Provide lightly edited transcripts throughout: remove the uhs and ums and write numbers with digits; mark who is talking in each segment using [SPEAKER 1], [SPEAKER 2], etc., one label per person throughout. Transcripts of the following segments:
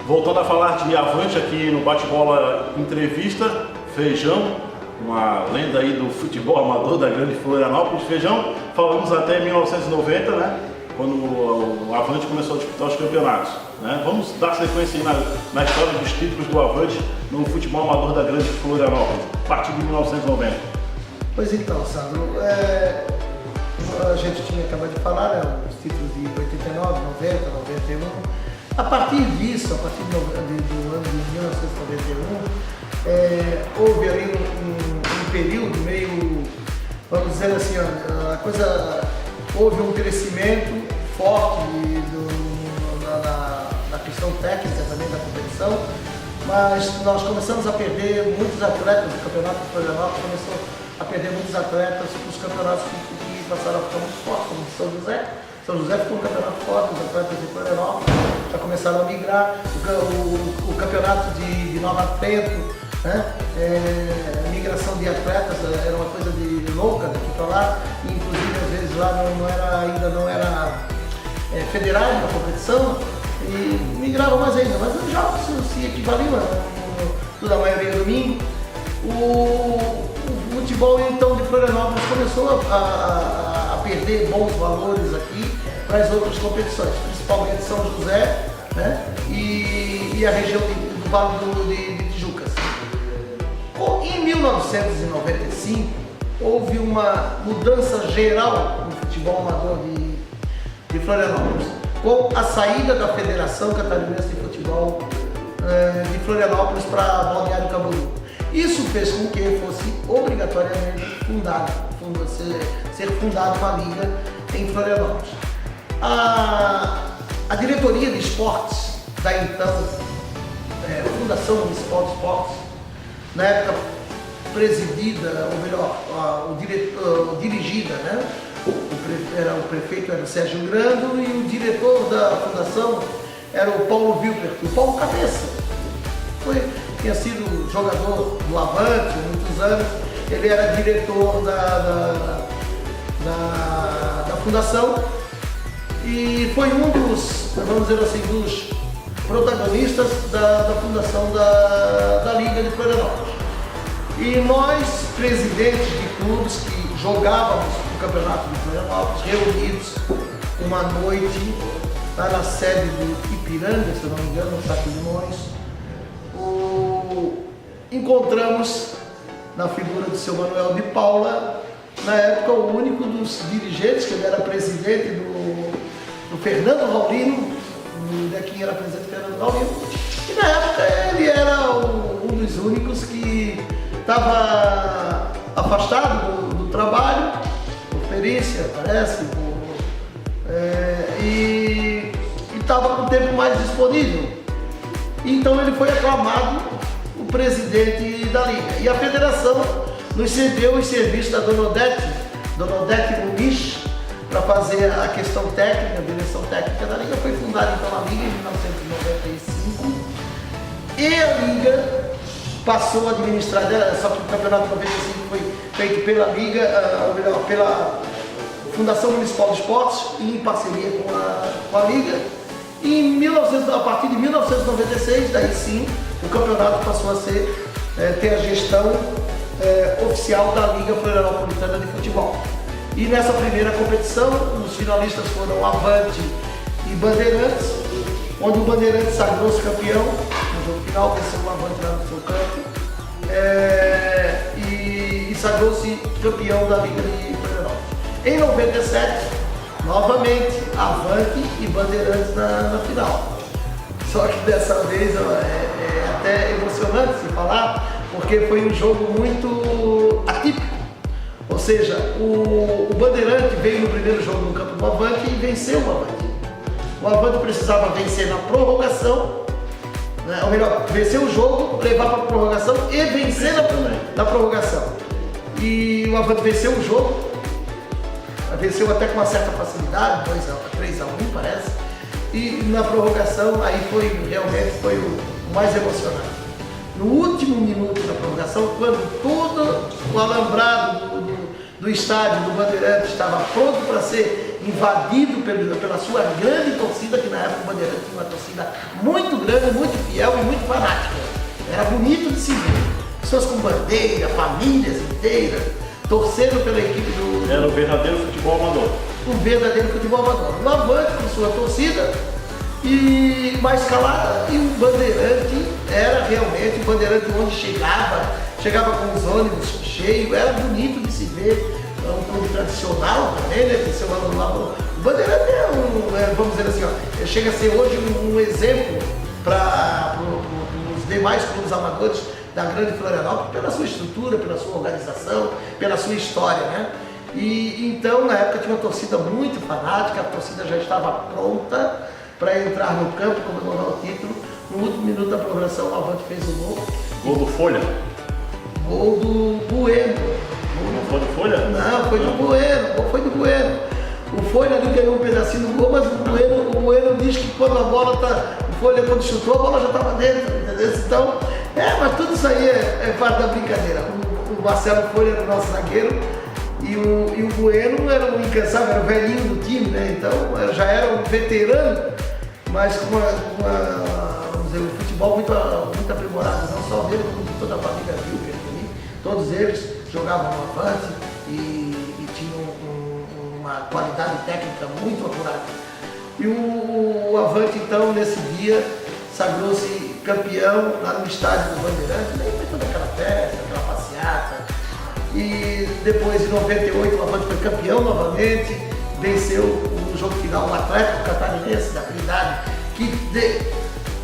[SPEAKER 1] Voltando a falar de Avante aqui no Bate-Bola Entrevista, Feijão, uma lenda aí do futebol amador da grande Florianópolis. Feijão, falamos até 1990, né? Quando o Avante começou a disputar os campeonatos, né? Vamos dar sequência aí na história dos títulos do Avante no futebol amador da grande Florianópolis, a partir de 1990.
[SPEAKER 2] Pois então, Sandro, a gente tinha acabado de falar, né, os títulos de 89, 90, 91. A partir disso, a partir do ano de 1991, houve ali um período meio, vamos dizer assim, a coisa, houve um crescimento forte na questão técnica também da competição, mas nós começamos a perder muitos atletas, o campeonato de Florianópolis começou a perder muitos atletas para os campeonatos que passaram a ficar muito fortes, como São José. São José ficou um campeonato forte, os atletas de Florianópolis já começaram a migrar, o campeonato de Nova Trento, né? A migração de atletas era uma coisa de louca daqui para lá, e inclusive às vezes lá ainda não era federado na competição, e migravam mais ainda, mas os jogos se equivaliam, toda a maioria domingo. O futebol então de Florianópolis começou a perder bons valores aqui para as outras competições, principalmente São José, né? e a região do Vale de Tijucas. Em 1995 houve uma mudança geral no futebol amador de Florianópolis, com a saída da Federação Catarinense de Futebol de Florianópolis para Balneário Camboriú. Isso fez com que fosse obrigatoriamente ser fundada uma liga em Florianópolis. A diretoria de esportes da então Fundação Municipal de Esportes, na época presidida, ou melhor, dirigida, né? O prefeito era o Sérgio Grando e o diretor da fundação era o Paulo Wilpert, o Paulo Cabeça. Tinha sido jogador do Avante há muitos anos, ele era diretor da fundação e foi um dos, vamos dizer assim, dos protagonistas da fundação da Liga de Florianópolis. E nós, presidentes de clubes que jogávamos o campeonato de Florianópolis, reunidos uma noite lá na sede do Ipiranga, se eu não me engano, no Saque Limões, encontramos na figura do seu Manuel de Paula, na época o único dos dirigentes, que ele era presidente do Fernando Raulino, o Dequinha era presidente do Fernando Raulino, e na época ele era um dos únicos que estava afastado do trabalho, por perícia, parece, e estava com o tempo mais disponível. Então ele foi aclamado o presidente da Liga. E a federação nos cedeu os serviços da Dona Odete Muniz, para fazer a questão técnica, a direção técnica da Liga. Foi fundada então a Liga em 1995 e a Liga passou a administrar dela, só que o campeonato 95 foi feito pela Liga, ou melhor, pela Fundação Municipal de Esportes, em parceria com a Liga. E a partir de 1996, daí sim, o campeonato passou a ter a gestão oficial da Liga Florianopolitana de Futebol. E nessa primeira competição, os finalistas foram Avante e Bandeirantes, onde o Bandeirantes sagrou-se campeão, no jogo final venceu o Avante lá no seu campo, e sagrou-se campeão da Liga de Florianópolis. Em 97, novamente, Avante e Bandeirantes na final. Só que dessa vez é até emocionante se falar, porque foi um jogo muito atípico. Ou seja, o Bandeirante veio no primeiro jogo no campo do Avante e venceu o Avante. O Avante precisava vencer na prorrogação, né? Ou melhor, vencer o jogo, levar para a prorrogação e vencer na prorrogação. E o Avante venceu o jogo, venceu até com uma certa facilidade, 3-1 parece, e na prorrogação aí realmente foi o mais emocionante. No último minuto da prorrogação, quando todo o alambrado do estádio do Bandeirante estava pronto para ser invadido pela sua grande torcida, que na época o Bandeirante tinha uma torcida muito grande, muito fiel e muito fanática. Era bonito de se ver. Pessoas com bandeira, famílias inteiras, torcendo pela equipe do...
[SPEAKER 1] Era o verdadeiro futebol amador.
[SPEAKER 2] O verdadeiro futebol amador. O Avante com sua torcida e mais calada, e o Bandeirante era realmente o Bandeirante onde chegava com os ônibus cheios, era bonito de se ver. É um clube tradicional também, né? Tem seu ano lá. O Bandeirante vamos dizer assim, ó, chega a ser hoje um exemplo para os demais clubes amadores da Grande Florianópolis, pela sua estrutura, pela sua organização, pela sua história, né? E então, na época, tinha uma torcida muito fanática, a torcida já estava pronta para entrar no campo, comemorar o título. No último minuto da prorrogação, o Avante fez o gol.
[SPEAKER 1] Gol do Folha?
[SPEAKER 2] Gol do Bueno.
[SPEAKER 1] Não foi do Folha?
[SPEAKER 2] Não, foi do Bueno, foi do Bueno. O Folha ali ganhou um pedacinho do gol, mas o Bueno diz que quando a bola o Folha quando chutou, a bola já estava dentro, entendeu? Então, mas tudo isso aí é parte da brincadeira. O Marcelo Folha era o nosso zagueiro e o Bueno era um incansável, era o velhinho do time, né? Então, já era um veterano, mas com vamos dizer, um futebol muito aprimorado, não só dele, como de toda a família Vilker. Todos eles jogavam no Avante e tinham uma qualidade técnica muito apurada. E o Avante, então, nesse dia, sagrou-se campeão lá no estádio do Bandeirante. Daí foi toda aquela festa, aquela passeata. E depois, em 98, o Avante foi campeão novamente, venceu no jogo final o Atlético Catarinense da Trindade, que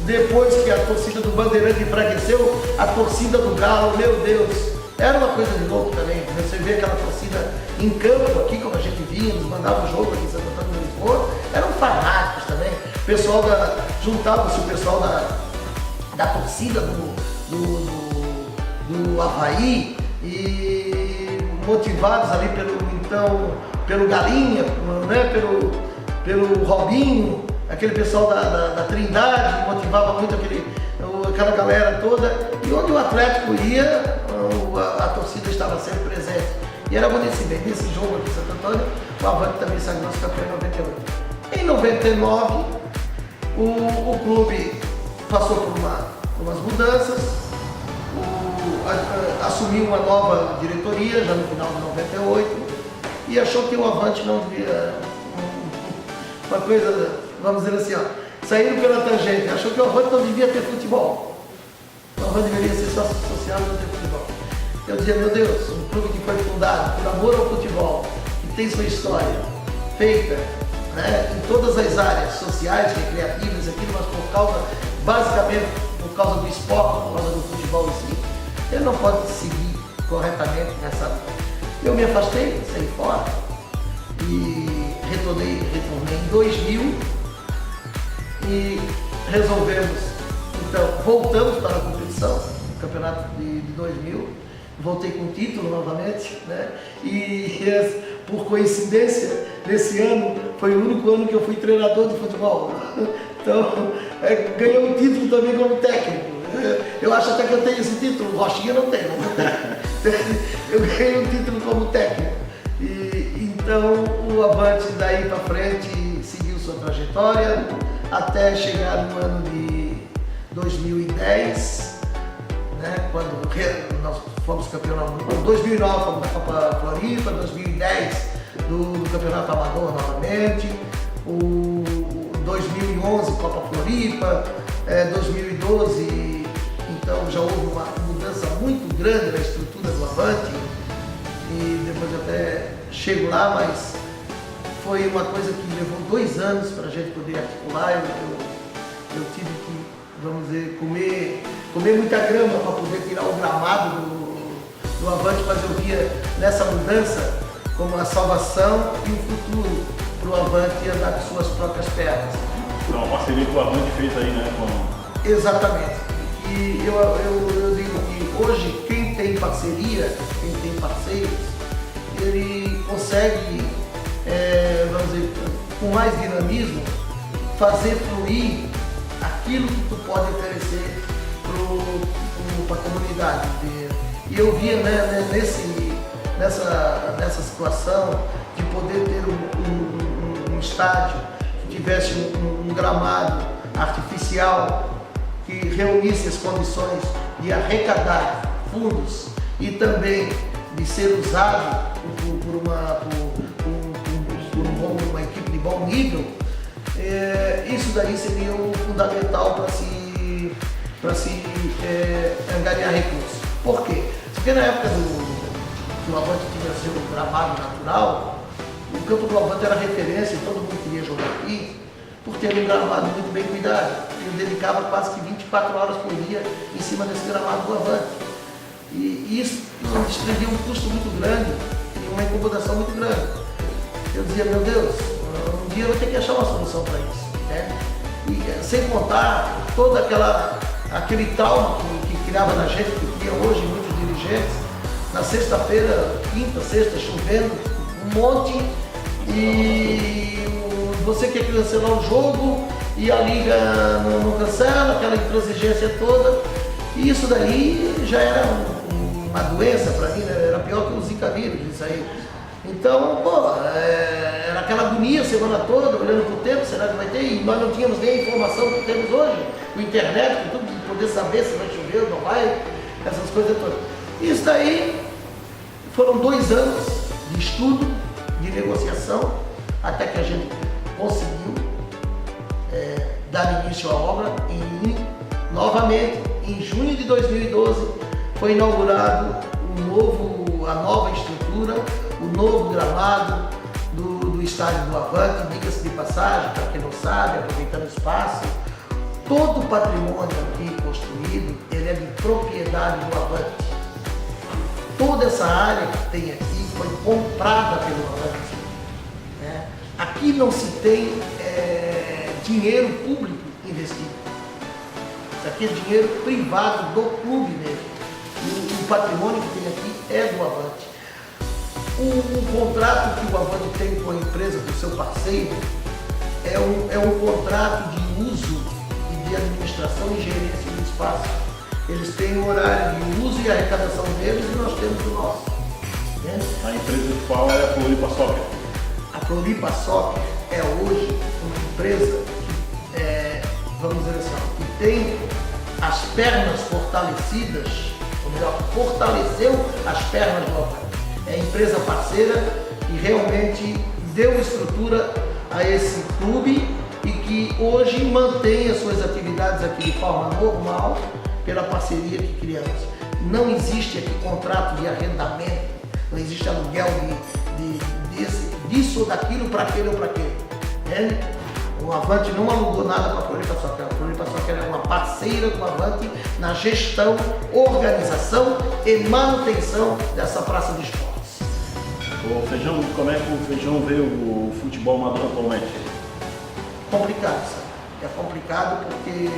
[SPEAKER 2] depois que a torcida do Bandeirante enfraqueceu, a torcida do Galo, meu Deus, era uma coisa de louco também. Você vê aquela torcida em campo aqui, como a gente via, nos mandava o jogo aqui em Santo Antônio de Lisboa, eram fanáticos também. Juntava-se o pessoal da torcida do Avaí e motivados ali pelo Galinha, né, pelo Robinho, aquele pessoal da Trindade, motivava muito aquela galera toda. E onde o Atlético ia, a torcida estava sempre presente. E era bonito se ver. Nesse jogo aqui em Santo Antônio, o Avante também sagrou-se campeão em 98. Em 99, o clube passou por umas mudanças, assumiu uma nova diretoria já no final de 98 e achou que o Avante não devia, uma coisa, vamos dizer assim, saíram pela tangente, achou que o Avante não devia ter futebol. O Avante deveria ser sócio social e não ter futebol. Eu dizia, meu Deus, um clube que foi fundado por amor ao futebol, que tem sua história feita, né, em todas as áreas sociais, recreativas, aquilo, mas basicamente por causa do esporte, por causa do futebol em si, ele não pode seguir corretamente nessa. Eu me afastei, saí fora e retornei em 2000 e resolvemos, então, voltamos para a competição, no campeonato de 2000, voltei com o título novamente, né? E por coincidência, nesse ano foi o único ano que eu fui treinador de futebol. Então, ganhei um título também como técnico. Eu acho até que eu tenho esse título, o Rochinha não tem, mas eu ganhei um título como técnico. E então o Avante daí para frente seguiu sua trajetória até chegar no ano de 2010, né, quando nós fomos campeão. Em 2009 fomos da Copa Floripa, 2010 do Campeonato Amador novamente, o 2011 Copa Floripa, 2012, então já houve uma mudança muito grande na estrutura do Avante e depois eu até chego lá, mas foi uma coisa que levou 2 anos para a gente poder articular. Eu tive que, vamos dizer, comer muita grama para poder tirar o gramado do Avante, mas eu via nessa mudança como a salvação e o futuro para o Avante andar com suas próprias pernas.
[SPEAKER 1] Então, uma parceria que o Avante fez aí, né?
[SPEAKER 2] Exatamente. E eu digo que hoje quem tem parceria, quem tem parceiros, ele consegue, vamos dizer, com mais dinamismo, fazer fluir aquilo que tu pode oferecer para a comunidade. E eu via, né, nessa situação de poder ter um um estádio que tivesse um gramado artificial que reunisse as condições de arrecadar fundos e também de ser usado por uma equipe de bom nível, isso daí seria o fundamental para se angariar recursos. Por quê? Porque na época que o Avante tinha seu gramado natural, o campo do Avante era referência e todo mundo queria jogar aqui, por ter um gramado muito bem cuidado. Ele dedicava quase que 24 horas por dia em cima desse gramado do Avante. E isso desprendia um custo muito grande e uma incomodação muito grande. Eu dizia, meu Deus, um dia eu vou ter que achar uma solução para isso, né? E sem contar todo aquele trauma que criava na gente, que cria hoje muitos dirigentes, na sexta-feira, quinta, sexta, chovendo, um monte, e você quer cancelar o jogo e a liga não cancela, aquela intransigência toda, e isso daí já era uma doença para mim, né? Era pior que o Zika vírus, isso aí. Então, era aquela agonia a semana toda, olhando para o tempo, será que vai ter? E nós não tínhamos nem a informação que temos hoje, com a internet, com tudo, de poder saber se vai chover ou não vai, essas coisas todas. Isso daí foram 2 anos de estudo, de negociação, até que a gente conseguiu dar início à obra novamente, em junho de 2012, foi inaugurado a nova estrutura, o novo gramado do estádio do Avante, diga-se de passagem, para quem não sabe, aproveitando o espaço, todo o patrimônio aqui construído, ele é de propriedade do Avante. Toda essa área que tem aqui foi comprada pelo Avante, né? Aqui não se tem dinheiro público investido. Isso aqui é dinheiro privado do clube mesmo. E o patrimônio que tem aqui é do Avante. O contrato que o Avante tem com a empresa, com o seu parceiro, é um contrato de uso e de administração e gerência do espaço. Eles têm o horário de uso e arrecadação deles e nós temos o nosso. Né?
[SPEAKER 1] A empresa de qual é a Floripa Soccer?
[SPEAKER 2] A Floripa Soccer é hoje uma empresa que, vamos dizer assim, que tem as pernas fortalecidas, ou melhor, fortaleceu as pernas do Avante. É a empresa parceira e realmente deu estrutura a esse clube e que hoje mantém as suas atividades aqui de forma normal pela parceria que criamos. Não existe aqui contrato de arrendamento, não existe aluguel disso ou daquilo para aquele ou para aquele. Né? O Avante não alugou nada para a Floripa Soccer. A Floripa Soccer é uma parceira do Avante na gestão, organização e manutenção dessa praça de esportes.
[SPEAKER 1] Ô Feijão, como é que o Feijão vê o futebol amador atualmente?
[SPEAKER 2] Complicado, sabe? É complicado porque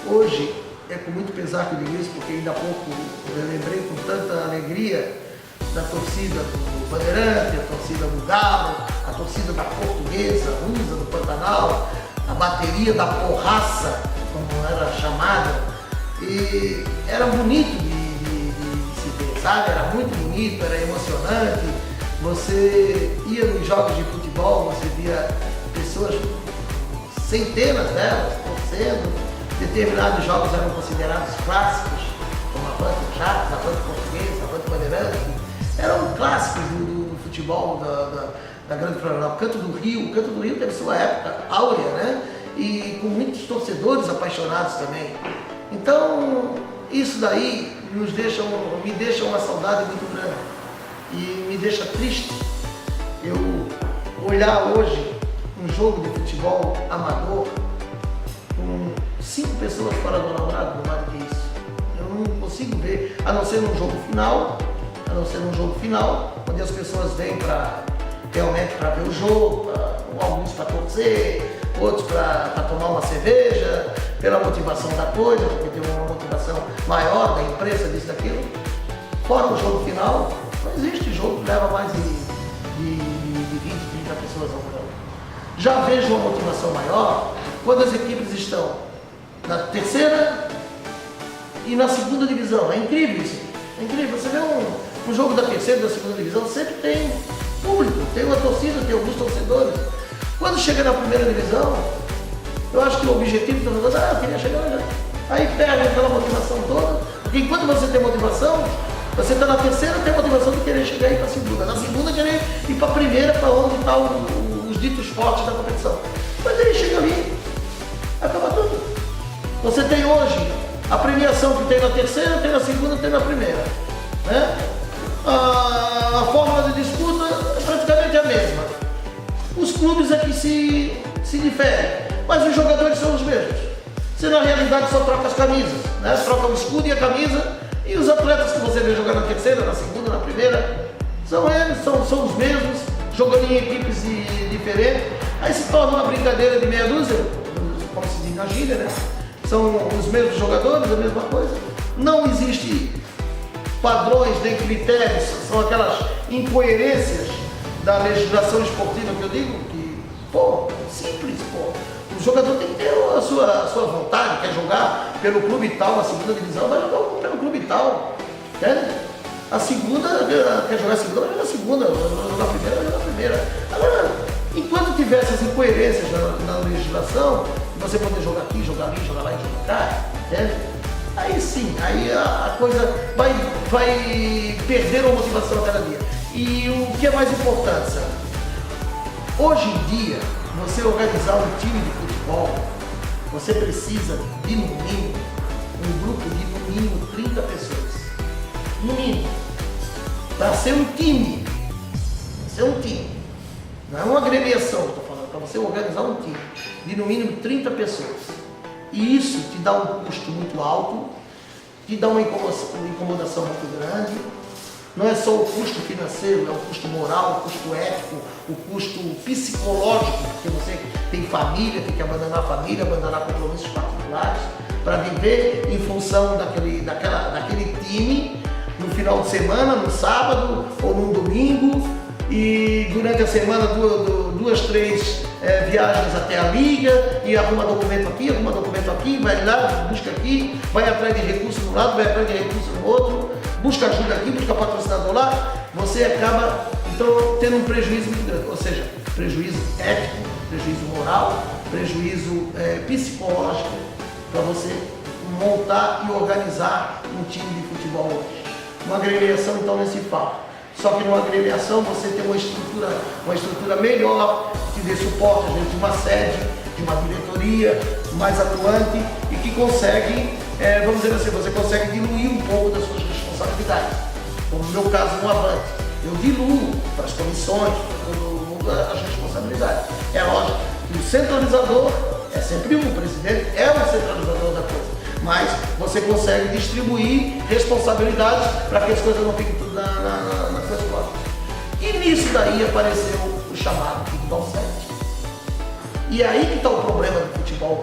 [SPEAKER 2] hoje é com muito pesar que eu digo isso, porque ainda há pouco eu lembrei com tanta alegria da torcida do Bandeirante, a torcida do Galo, a torcida da Portuguesa, Rusa, do Pantanal, a bateria da Porraça, como era chamada, e era bonito de se ver, sabe? Era muito bonito, era emocionante. Você ia nos jogos de futebol, você via pessoas, centenas delas, torcendo. Determinados jogos eram considerados clássicos, como a Avante Jacques, a Avante Portuguesa, a Avante Bandeirante. Eram clássicos do futebol da Grande Florianópolis. O Canto do Rio teve sua época áurea, né? E com muitos torcedores apaixonados também. Então, isso daí me deixa uma saudade muito grande e me deixa triste eu olhar hoje um jogo de futebol amador com 5 pessoas fora do alambrado, não mais do que isso. Eu não consigo ver, a não ser num jogo final, onde as pessoas vêm realmente para ver o jogo, alguns para torcer, outros para tomar uma cerveja, pela motivação da coisa, porque tem uma motivação maior da imprensa, disso, daquilo. Fora o jogo final, não existe jogo que leva mais de 20, 30 pessoas ao campo. Já vejo uma motivação maior quando as equipes estão na terceira e na segunda divisão. É incrível isso. É incrível. Você vê um jogo da terceira e da segunda divisão, sempre tem público, tem uma torcida, tem alguns torcedores. Quando chega na primeira divisão, eu acho que o objetivo do torcedor é, eu queria chegar lá. Aí perde aquela motivação toda, porque enquanto você tem motivação, você está na terceira, tem motivação de querer chegar e ir para a segunda. Na segunda, querer ir para a primeira, para onde estão os ditos fortes da competição. Mas aí chega ali, acaba tudo. Você tem hoje a premiação que tem na terceira, tem na segunda, tem na primeira. Né? A fórmula de disputa é praticamente a mesma. Os clubes é que se diferem, mas os jogadores são os mesmos. Você na realidade só troca as camisas, né? Troca o escudo e a camisa, e os atletas que você vê jogar na terceira, na segunda, na primeira, são eles, são os mesmos, jogando em equipes diferentes. Aí se torna uma brincadeira de meia dúzia, como se diz na gíria, né? São os mesmos jogadores, a mesma coisa. Não existe padrões nem critérios, são aquelas incoerências da legislação esportiva que eu digo, que, pô, simples, pô. O jogador tem que ter a sua vontade, quer jogar pelo clube tal, na segunda divisão, vai jogar pelo clube tal. Entende? A segunda, quer jogar a segunda, vai jogar a segunda, vai jogar a primeira, vai jogar a primeira. Agora, enquanto tiver essas incoerências na legislação, você poder jogar aqui, jogar ali, jogar lá e jogar cá, entende? Aí sim, aí a coisa vai perder a motivação a cada dia. E o que é mais importante, sabe? Hoje em dia, você organizar um time de futebol, você precisa de, no mínimo, um grupo de, no mínimo, 30 pessoas. No mínimo. Para ser um time. Para ser um time. Não é uma agremiação, estou falando. Para você organizar um time de, no mínimo, 30 pessoas. E isso te dá um custo muito alto, te dá uma incomodação muito grande. Não é só o custo financeiro, é o custo moral, o custo ético, o custo psicológico, porque você tem família, tem que abandonar a família, abandonar compromissos particulares, para viver em função daquele time no final de semana, no sábado ou no domingo, e durante a semana duas, três viagens até a liga, e arruma documento aqui, vai lá, busca aqui, vai atrás de recurso de um lado, vai atrás de recurso do outro, busca ajuda aqui, busca patrocinador lá, você acaba então tendo um prejuízo muito grande, ou seja, prejuízo ético, prejuízo moral, prejuízo psicológico para você montar e organizar um time de futebol hoje. Uma agremiação então nem se fala. Só que numa agremiação você tem uma estrutura melhor, que dê suporte a gente de uma sede, de uma diretoria mais atuante e que consegue, vamos dizer assim, você consegue diluir um pouco das suas responsabilidades. Como no meu caso no Avante, eu diluo para as comissões, para todo mundo as responsabilidades. É lógico que o centralizador é sempre o presidente, é o centralizador da coisa. Mas você consegue distribuir responsabilidades para que as coisas não fiquem tudo nas suas costas. E nisso daí apareceu o chamado futebol 7. E aí que está o problema do futebol.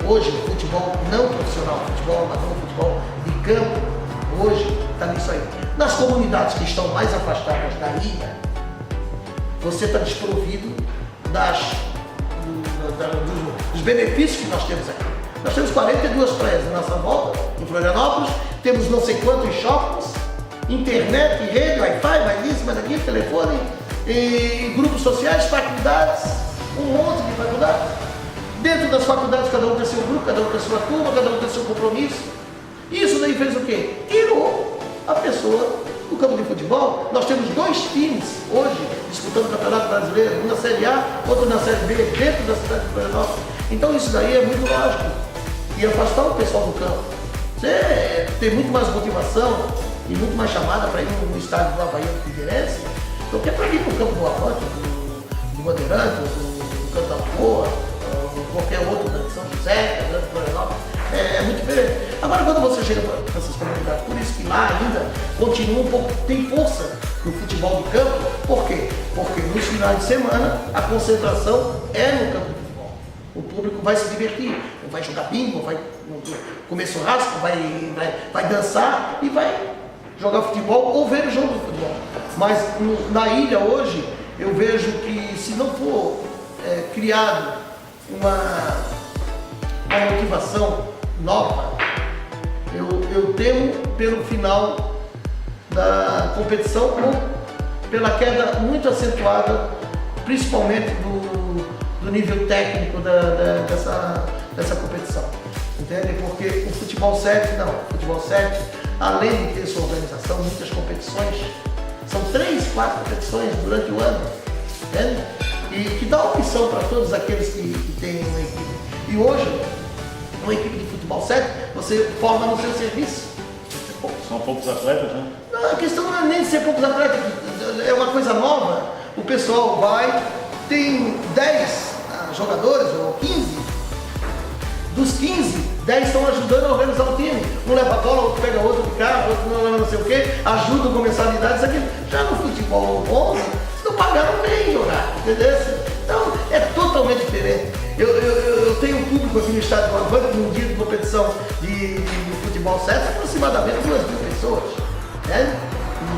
[SPEAKER 2] Hoje, o futebol não profissional, futebol amador, futebol de campo, hoje está nisso aí. Nas comunidades que estão mais afastadas da ilha, você está desprovido dos benefícios que nós temos aqui. Nós temos 42 praias na nossa volta, em Florianópolis, temos não sei quantos shoppings, internet, rede, Wi-Fi, mais isso, mais aquilo, telefone, e grupos sociais, faculdades, um monte de faculdades. Dentro das faculdades, cada um tem seu grupo, cada um tem sua turma, cada um tem seu compromisso. Isso daí fez o quê? Tirou a pessoa do campo de futebol. Nós temos 2 times hoje disputando o Campeonato Brasileiro, um na Série A, outro na Série B, dentro da cidade de Florianópolis. Então isso daí é muito lógico. E afastar o pessoal do campo. Você tem muito mais motivação e muito mais chamada para ir no estádio do Avaí do Figueirense do que para ir no campo do Avante, do Bandeirante, do Campo da Boa, qualquer outro, de São José, de Florianópolis. É muito diferente. Agora, quando você chega para essas comunidades, por isso que lá ainda continua um pouco, tem força no futebol de campo. Por quê? Porque nos finais de semana a concentração é no campo de futebol. O público vai se divertir, vai jogar bingo, vai comer churrasco, vai dançar e vai jogar futebol ou ver o jogo de futebol. Mas na ilha hoje, eu vejo que se não for criado uma motivação nova, eu temo pelo final da competição ou pela queda muito acentuada, principalmente do nível técnico dessa competição. Entende? Porque o futebol 7, além de ter sua organização, muitas competições, são 3, 4 competições durante o ano, entende? E que dá opção para todos aqueles que têm uma equipe. E hoje, uma equipe de futebol 7, você forma no seu serviço.
[SPEAKER 1] São poucos atletas, né?
[SPEAKER 2] Não, a questão não é nem de ser poucos atletas, é uma coisa nova. O pessoal vai, tem 10 jogadores ou 15, dos 15, 10 estão ajudando a organizar o time. Um leva a bola, outro pega outro de carro, outro não leva não sei o quê, ajuda com mensalidades, aqui. Já no futebol 11, vocês não pagaram bem jogar, entendeu? Então é totalmente diferente. Eu tenho um público aqui no estádio do Avante, num dia de competição de futebol 7, aproximadamente 2.000 pessoas. Né?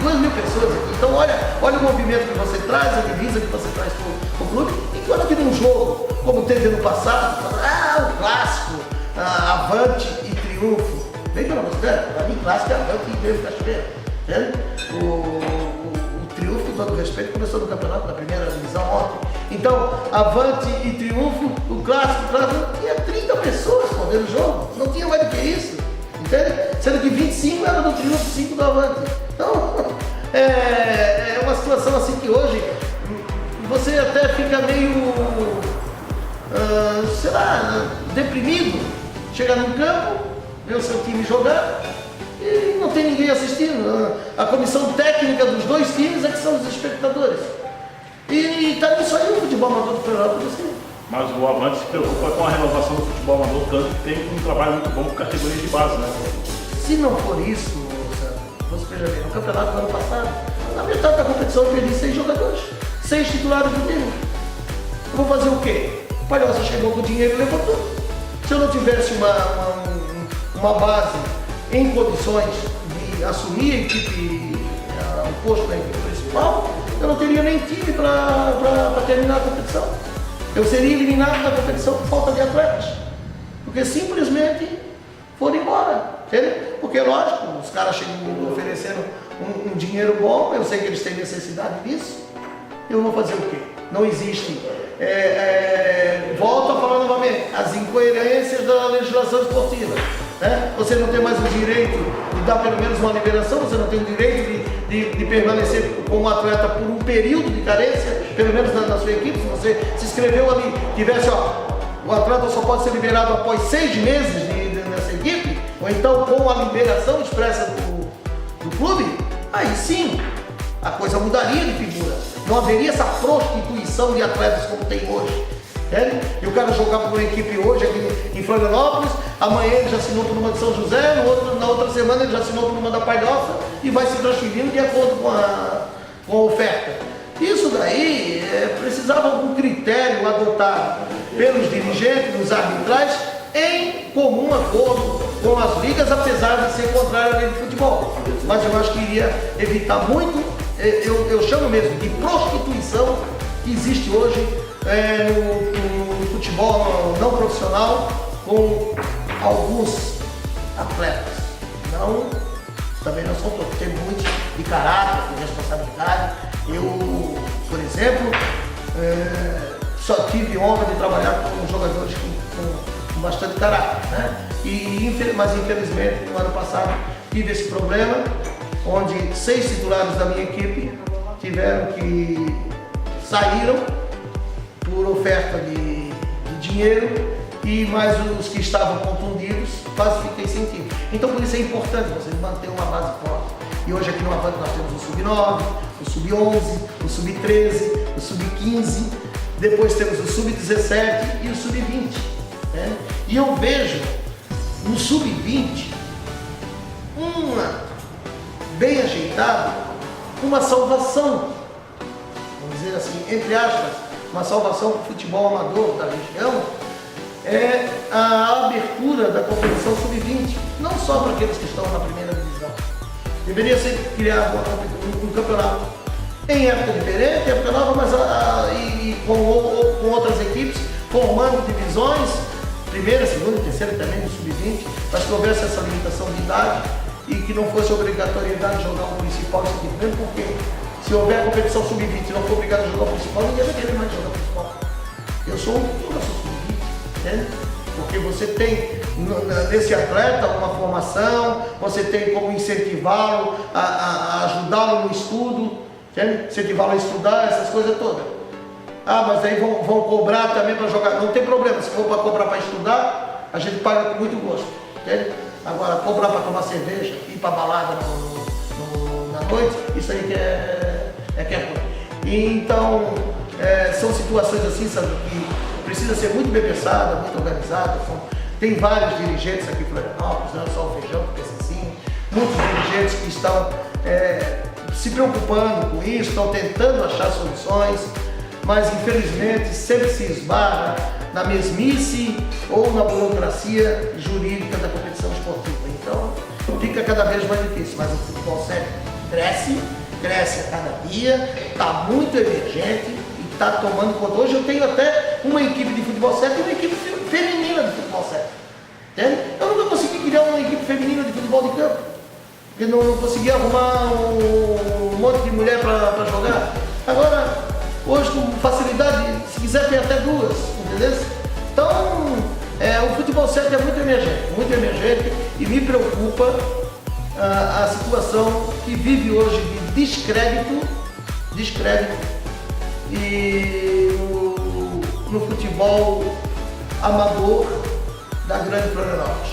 [SPEAKER 2] 2.000 pessoas aqui. Então olha o movimento que você traz, a divisa que você traz para o clube. Enquanto que num jogo, como teve ano passado, o clássico, Avante e Triunfo. Bem pelo amor de Deus, para mim clássico é Avante e Triunfo Cachoeira. Né? O Triunfo, com todo respeito, começou no campeonato da primeira divisão ontem. Então, Avante e Triunfo, o clássico, tinha 30 pessoas vendo o jogo. Não tinha mais do que isso. Entende? Sendo que 25 era do Triunfo, 5 do Avante. Então, é uma situação assim que hoje você até fica meio, deprimido. Chega num campo, vê o seu time jogar e não tem ninguém assistindo. A comissão técnica dos dois times é que são os espectadores. E está nisso aí o futebol amador do Florianópolis.
[SPEAKER 1] Mas o Avante se preocupa com a renovação do futebol amador, tanto que tem um trabalho muito bom com categorias de base, né? Se não for isso, você veja bem, no campeonato do ano passado, na metade da competição eu perdi 6 jogadores, 6 titulares do time. Eu vou fazer o quê? O Palhoça chegou com o dinheiro e levou tudo. Se eu não tivesse uma base em condições de assumir a equipe, o posto da equipe principal, eu não teria nem time para terminar a competição. Eu seria eliminado da competição por falta de atletas. Porque simplesmente foram embora. Entende? Porque, lógico, os caras chegam oferecendo um dinheiro bom, eu sei que eles têm necessidade disso. Eu vou fazer o quê? Não existe. Volto a falar novamente, as incoerências da legislação esportiva. Né? Você não tem mais o direito de dar pelo menos uma liberação, você não tem o direito de permanecer como atleta por um período de carência, pelo menos na sua equipe. Se você se inscreveu ali, tivesse, o atleta só pode ser liberado após 6 meses nessa equipe, ou então com a liberação expressa do clube, aí sim a coisa mudaria de figura. Não haveria essa prostituição de atletas como tem hoje. E o cara jogar por uma equipe hoje aqui em Florianópolis, amanhã ele já assinou por uma de São José, na outra semana ele já assinou por uma da Palhoça e vai se transferindo de acordo com a oferta. Isso daí precisava de algum critério adotado pelos dirigentes, dos arbitrais, em comum acordo com as ligas, apesar de ser contrário à lei de futebol. Mas eu acho que iria evitar muito, eu chamo mesmo de prostituição que existe hoje no futebol não profissional com alguns atletas. Também não são todos, tem muitos de caráter, de responsabilidade. Eu, por exemplo, só tive honra de trabalhar com jogadores com bastante caráter, né? Mas infelizmente no ano passado tive esse problema, onde 6 titulares da minha equipe saíram por oferta de dinheiro, e mais os que estavam contundidos, quase fiquei sem time. Então por isso é importante você manter uma base forte. E hoje aqui no Avante nós temos o Sub-9, o Sub-11, o Sub-13, o Sub-15, depois temos o Sub-17 e o Sub-20. Né? E eu vejo no Sub-20, bem ajeitado, uma salvação, vamos dizer assim, entre aspas, uma salvação para o futebol amador da região, é a abertura da competição Sub-20, não só para aqueles que estão na primeira divisão. Deveria ser criado um campeonato em época diferente, época nova, mas com outras equipes, formando divisões, primeira, segunda, terceira também no Sub-20, mas que houvesse essa limitação de idade e que não fosse obrigatoriedade de jogar o principal, mesmo porque se
[SPEAKER 2] Se houver competição sub-20 e não for obrigado a jogar o principal, ninguém vai querer mais jogar o principal. Eu sou sub-20, entende? Porque você tem nesse atleta uma formação, você tem como incentivá-lo, a ajudá-lo no estudo, entende? Incentivá-lo a estudar, essas coisas todas. Ah, mas aí vão cobrar também para jogar. Não tem problema, se for para cobrar para estudar, a gente paga com muito gosto, entende? Agora, cobrar para tomar cerveja, ir para balada na noite, isso aí que é ruim. E então, são situações assim, sabe, que precisa ser muito bem pensada, muito organizada. Tem vários dirigentes aqui em Florianópolis, não é só o Feijão que pensa assim, muitos dirigentes que estão se preocupando com isso, estão tentando achar soluções, mas infelizmente sempre se esbarra na mesmice ou na burocracia jurídica da competição esportiva. Então fica cada vez mais difícil, mas o futebol sério cresce a cada dia, está muito emergente e está tomando conta. Hoje eu tenho até uma equipe de futebol sério e uma equipe feminina de futebol sério. Entende? Eu nunca consegui criar uma equipe feminina de futebol de campo, porque não consegui arrumar um monte de mulher para jogar. Agora, hoje com facilidade, se quiser tem até duas, entendeu? Então, o futebol sério é muito emergente e me preocupa a situação que vive hoje de descrédito e no futebol amador da Grande Florianópolis.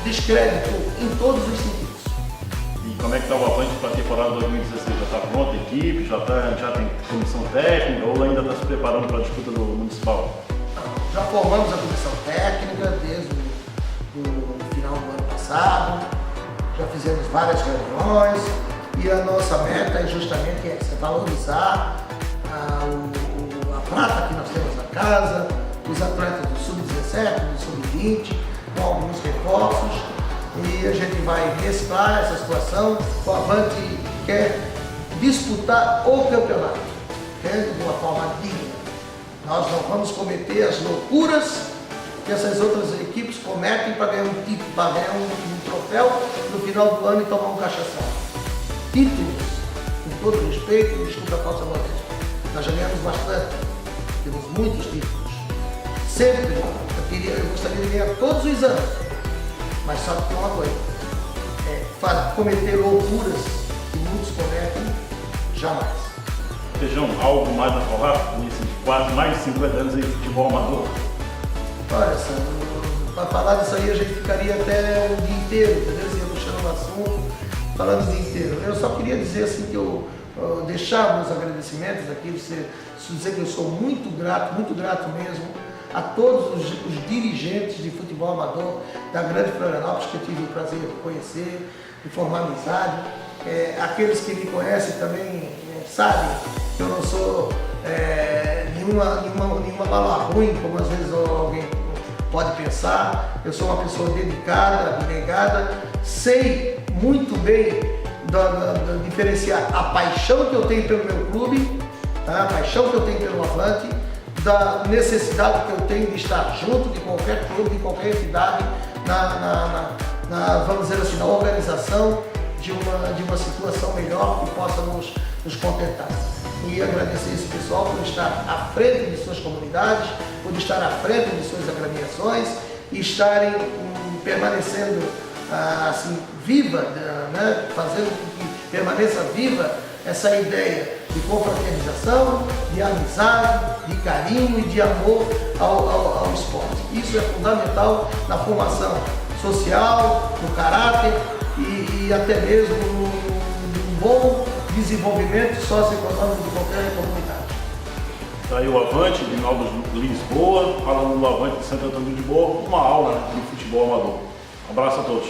[SPEAKER 2] Descrédito em todos os sentidos.
[SPEAKER 1] E como é que está o Avante para a temporada 2016? Já está pronta a equipe? Já tem comissão técnica ou ainda está se preparando para a disputa do Municipal?
[SPEAKER 2] Já formamos a comissão técnica desde o final do ano passado, já fizemos várias reuniões e a nossa meta é justamente essa, valorizar a prata que nós temos na casa, os atletas do Sub-17, do Sub-20, com alguns reforços, e a gente vai mesclar essa situação. O Avante quer disputar o campeonato, de uma forma digna. Nós não vamos cometer as loucuras que essas outras equipes cometem para ganhar um título, para ganhar um troféu no final do ano e tomar um cachação. Títulos, com todo respeito, desculpa a falsa modéstia, nós já ganhamos bastante, temos muitos títulos. Sempre eu gostaria de ganhar todos os anos, mas só que tem uma coisa, cometer loucuras que muitos cometem, jamais.
[SPEAKER 1] Feijão, algo mais a falar nesses mais de 50 anos de futebol amador?
[SPEAKER 2] Olha, para falar disso aí a gente ficaria até o dia inteiro, entendeu? Ia puxando o assunto, falando o dia inteiro. Eu só queria dizer assim que eu deixar meus agradecimentos aqui, dizer que eu sou muito grato mesmo a todos os dirigentes de futebol amador da Grande Florianópolis que eu tive o prazer de conhecer, de formar amizade. Aqueles que me conhecem também sabem que eu não sou nenhuma bala ruim, como às vezes alguém pode pensar. Eu sou uma pessoa dedicada, abnegada, sei muito bem diferenciar a paixão que eu tenho pelo meu clube, tá? A paixão que eu tenho pelo Avante, da necessidade que eu tenho de estar junto de qualquer clube, de qualquer entidade, vamos dizer assim, na organização de uma situação melhor que possa nos contentar. E agradecer esse pessoal por estar à frente de suas comunidades, por estar à frente de suas agremiações e estarem permanecendo assim, viva, né? Fazendo com que permaneça viva essa ideia de confraternização, de amizade, de carinho e de amor ao esporte. Isso é fundamental na formação social, no caráter e até mesmo no bom desenvolvimento socioeconômico de qualquer comunidade.
[SPEAKER 1] Está aí o Avante de Nova Lisboa, falando do Avante de Santo Antônio de Lisboa, uma aula de futebol amador. Um abraço a todos.